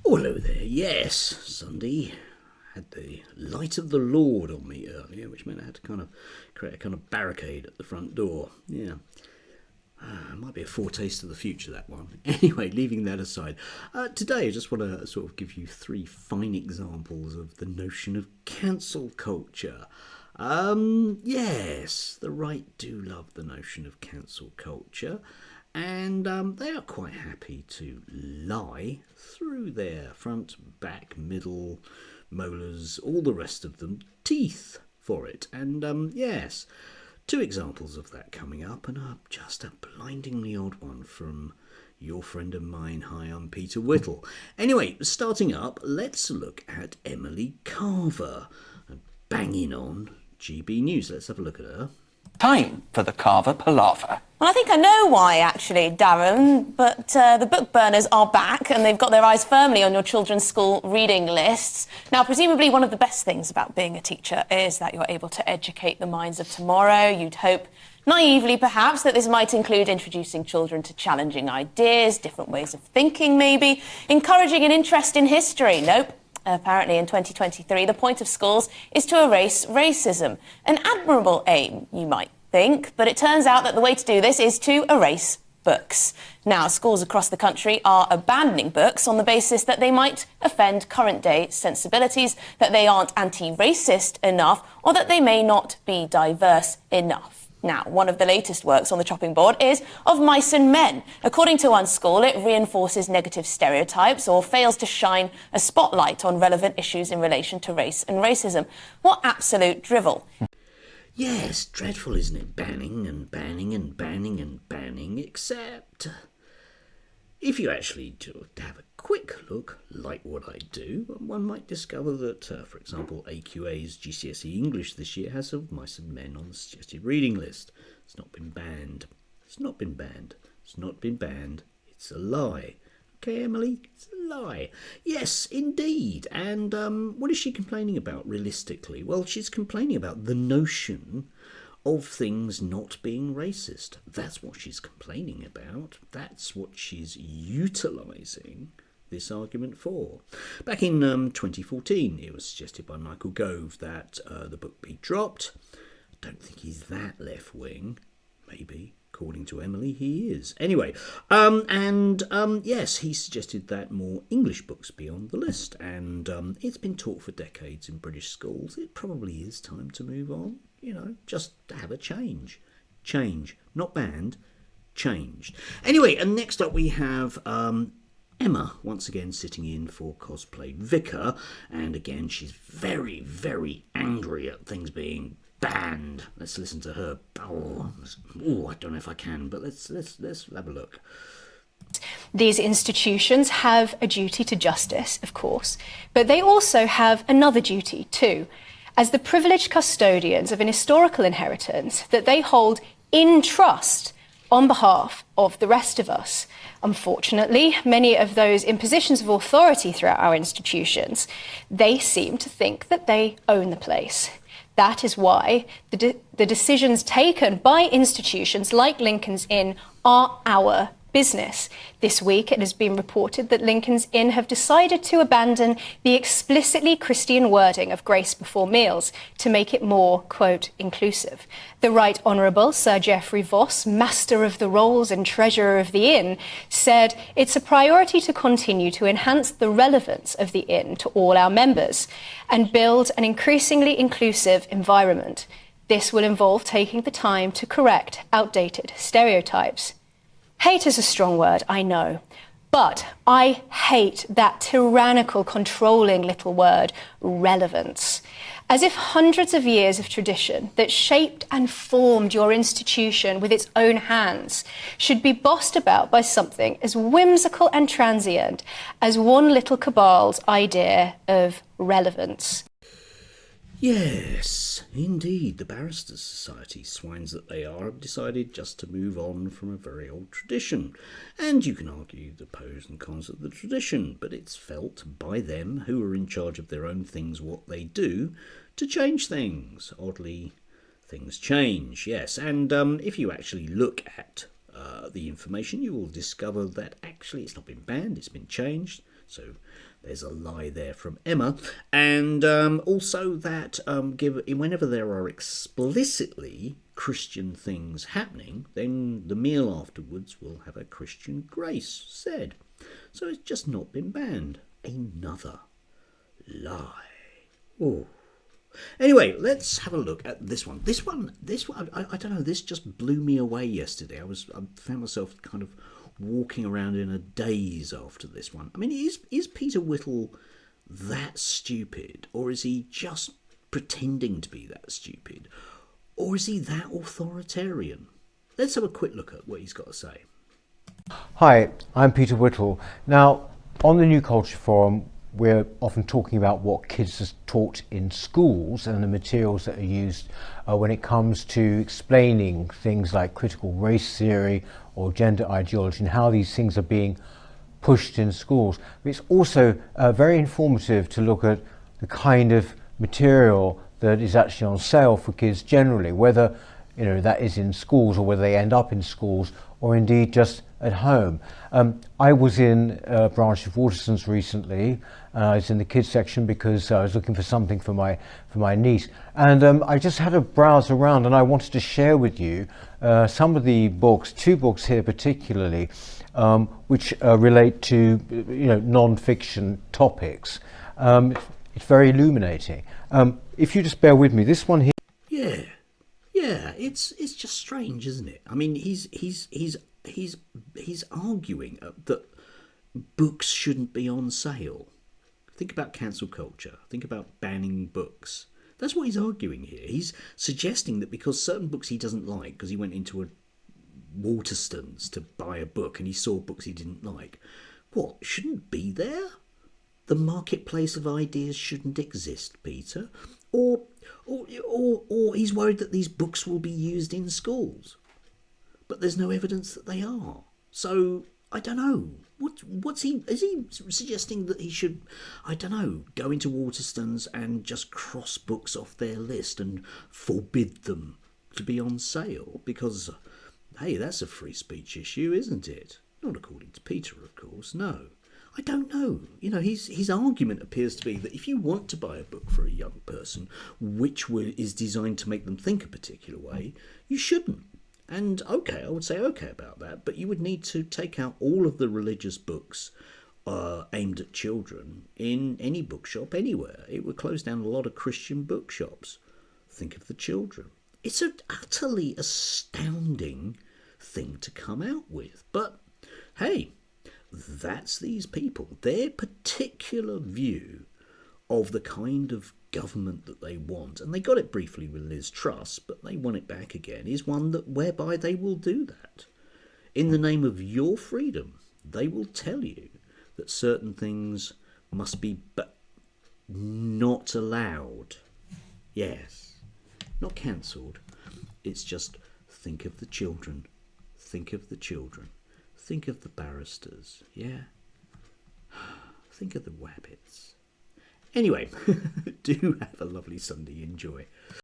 Oh, hello there. Yes, Sunday. Had the light of the Lord on me earlier, which meant I had to kind of create a kind of barricade at the front door. Yeah. Might be a foretaste of the future, that one. Anyway, leaving that aside, today I just want to sort of give you three fine examples of the notion of cancel culture. Yes, the right do love the notion of cancel culture, and they are quite happy to lie through their front, back, middle, molars, all the rest of them, teeth for it. And yes, two examples of that coming up, and just a blindingly odd one from your friend of mine. Hi, I'm Peter Whittle. Anyway, starting up, let's look at Emily Carver, banging on GB News. Let's have a look at her. Time for the Carver palaver. Well, I think I know why, actually, Darren, but the book burners are back and they've got their eyes firmly on your children's school reading lists. Now, presumably one of the best things about being a teacher is that you're able to educate the minds of tomorrow. You'd hope, naively perhaps, that this might include introducing children to challenging ideas, different ways of thinking maybe, encouraging an interest in history. Nope. Apparently in 2023, the point of schools is to erase racism. An admirable aim, you might think, but it turns out that the way to do this is to erase books. Now, schools across the country are abandoning books on the basis that they might offend current-day sensibilities, that they aren't anti-racist enough, or that they may not be diverse enough. Now, one of the latest works on the chopping board is Of Mice and Men. According to one school, it reinforces negative stereotypes or fails to shine a spotlight on relevant issues in relation to race and racism. What absolute drivel. Yes, dreadful, isn't it? Banning and banning and banning and banning, except if you actually have a quick look, like what I do, one might discover that, for example, AQA's GCSE English this year has Of Mice and Men on the suggested reading list. It's not been banned. It's not been banned. It's not been banned. It's a lie. Okay, Emily, it's a lie. Yes, indeed. And what is she complaining about, realistically? Well, she's complaining about the notion of things not being racist. That's what she's complaining about. That's what she's utilising this argument for. Back in 2014, it was suggested by Michael Gove that the book be dropped. I don't think he's that left-wing. Maybe. According to Emily, he is. Anyway, yes, he suggested that more English books be on the list, and it's been taught for decades in British schools. It probably is time to move on, just have a change. Change, not banned, changed. Anyway, and next up we have Emma, once again sitting in for Cosplay Vicar, and again she's very, very angry at things being banned. Let's listen to her. Oh, I don't know if I can, but let's have a look. These institutions have a duty to justice, of course, but they also have another duty too, as the privileged custodians of an historical inheritance that they hold in trust on behalf of the rest of us. Unfortunately, many of those in positions of authority throughout our institutions, they seem to think that they own the place. That is why the decisions taken by institutions like Lincoln's Inn are our business. This week, it has been reported that Lincoln's Inn have decided to abandon the explicitly Christian wording of grace before meals to make it more, quote, inclusive. The Right Honourable Sir Geoffrey Voss, Master of the Rolls and Treasurer of the Inn, said it's a priority to continue to enhance the relevance of the Inn to all our members and build an increasingly inclusive environment. This will involve taking the time to correct outdated stereotypes. Hate is a strong word, I know, but I hate that tyrannical, controlling little word, relevance. As if hundreds of years of tradition that shaped and formed your institution with its own hands should be bossed about by something as whimsical and transient as one little cabal's idea of relevance. Yes, indeed, the Barristers' Society, swines that they are, have decided just to move on from a very old tradition. And you can argue the pros and cons of the tradition, but it's felt by them, who are in charge of their own things, what they do, to change things. Oddly, things change, yes. And if you actually look at the information, you will discover that actually it's not been banned, it's been changed. So there's a lie there from Emma. And also that whenever there are explicitly Christian things happening, then the meal afterwards will have a Christian grace said. So it's just not been banned. Another lie. Oh. Anyway, let's have a look at this one. This one, I don't know, this just blew me away yesterday. I found myself kind of walking around in a daze after this one. I mean, is Peter Whittle that stupid? Or is he just pretending to be that stupid? Or is he that authoritarian? Let's have a quick look at what he's got to say. Hi, I'm Peter Whittle. Now, on the New Culture Forum, we're often talking about what kids are taught in schools and the materials that are used when it comes to explaining things like critical race theory or gender ideology and how these things are being pushed in schools. But it's also very informative to look at the kind of material that is actually on sale for kids generally, whether that is in schools or whether they end up in schools or indeed just at home. I was in a branch of Waterston's recently. I was in the kids section because I was looking for something for my niece, and I just had a browse around, and I wanted to share with you some of the books, 2 books here particularly, which relate to non-fiction topics. It's very illuminating. If you just bear with me, this one here. Yeah, it's just strange, isn't it? I mean, he's arguing that books shouldn't be on sale. Think about cancel culture. Think about banning books. That's what he's arguing here. He's suggesting that because certain books he doesn't like, because he went into a Waterston's to buy a book and he saw books he didn't like, what, shouldn't be there? The marketplace of ideas shouldn't exist, Peter. Or he's worried that these books will be used in schools. But there's no evidence that they are. So, I don't know. Is he suggesting that he should, I don't know, go into Waterston's and just cross books off their list and forbid them to be on sale? Because, hey, that's a free speech issue, isn't it? Not according to Peter, of course, no. I don't know. His argument appears to be that if you want to buy a book for a young person, which is designed to make them think a particular way, you shouldn't. And okay, I would say okay about that, but you would need to take out all of the religious books aimed at children in any bookshop anywhere. It would close down a lot of Christian bookshops. Think of the children. It's an utterly astounding thing to come out with. But hey, that's these people. Their particular view of the kind of government that they want, and they got it briefly with Liz Truss, but they want it back again, is one whereby they will do that. In the name of your freedom, they will tell you that certain things must be not allowed. Yes, not cancelled. It's just think of the children, think of the children, think of the barristers, yeah? Think of the wabbits. Anyway, do have a lovely Sunday. Enjoy.